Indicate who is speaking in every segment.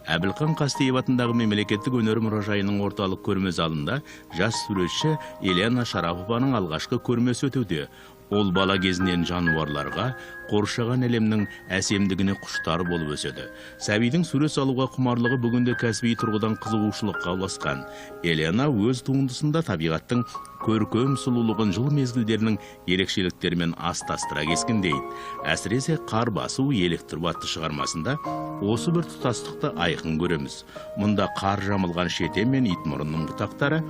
Speaker 1: Әбілқан Қастеев атындағы мемлекеттік өнер мұражайының орталық көрме залында жас суретші Елена Шарапованың алғашқы көрмесі өтуде. Ол бала кезінен жануарларға, қоршаған әлемнің әсемдігіне құштар болып өседі. Сәбидің сурет салуға құмарлығы бүгінде кәсіби тұрғыдан қызығушылыққа ұласқан. Елена өз туындысында табиғаттың көркем сұлулығын жыл мезгілдерінің ерекшеліктерімен астастыра кескіндейді. Әсіресе қар басу еліктіріп атты шығармасында осы бір тұтастықты айқын көреміз. Мұнда қар жамылған шете мен итмұрынның бұтақтары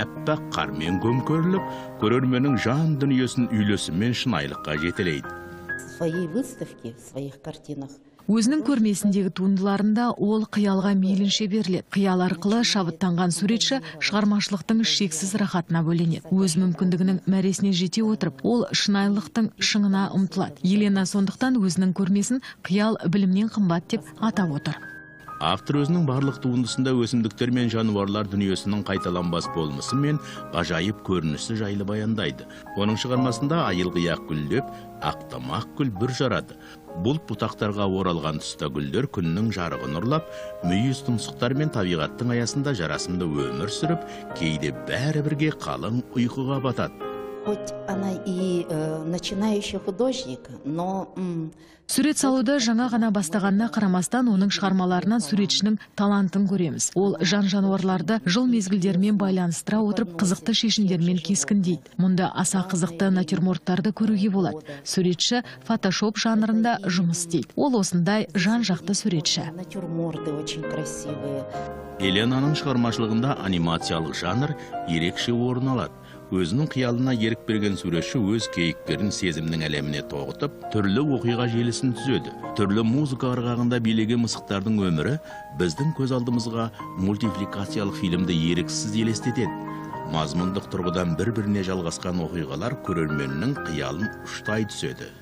Speaker 1: әппақ қармен көмкеріліп, көрерменнің жан дүниесін үйлесіммен шынайылыққа жетелейді.
Speaker 2: В своей выставке, в своих картинах
Speaker 3: Өзінің көрмесіндегі туындыларында ол қиялға мейлінше беріледі. Қиял арқылы шабыттанған суретші шығармашылықтың шексіз рахатына бөленеді. Өз мүмкіндігінің мәресіне жете отырып, ол шынайылықтың шыңына ұмтылады. Елена сондықтан өзінің көрмесін қиял білімнен қымбат деп атап отыр.
Speaker 1: Автор өзінің барлық туындысында өсімдіктер мен жануарлар дүниесінің қайталанбас болмысы мен ғажайып көрінісі жайлы баяндайды. Оның шығармасында айылғияқ гүлдеп, ақтамақ гүл бүр жарады. Бұлт бұтақтарға оралған тұста гүлдер күннің жарығын ұрлап, мүйіз тұмсықтар мен табиғаттың аясында жарасымды өмір сүріп, кейде бәрі бірге қалың ұйқыға батады.
Speaker 2: Хоть она и начинающий художник, но
Speaker 3: Сурет салуды жаңа ғана бастағанына қарамастан оның шығармаларынан суретшінің талантын көреміз. Ол жан-жануарларды жыл мезгілдермен байланыстыра отырып, қызықты шешімдермен кескіндейді. Мұнда аса қызықты натюрморттарды көруге болады. Суретші фотошоп жанрында жұмыс істейді. Ол осындай жан-жақты суретші.
Speaker 2: натюрморты очень красивые.
Speaker 1: Еленаның шығармашылығында анимациялық жанр ерекше орын алады. Өзінің қиялына ерік берген суретші өз кейіпкерін сезімнің әлеміне тоғытып, түрлі оқиға желісін түзеді. Түрлі музыка ырғағында билеген мысықтардың өмірі біздің көз алдымызға мультипликациялық фильмді еріксіз елестетеді. Мазмұндық тұрғыдан бір-біріне жалғасқан оқиғалар көрерменнің қиялын ұштай түседі.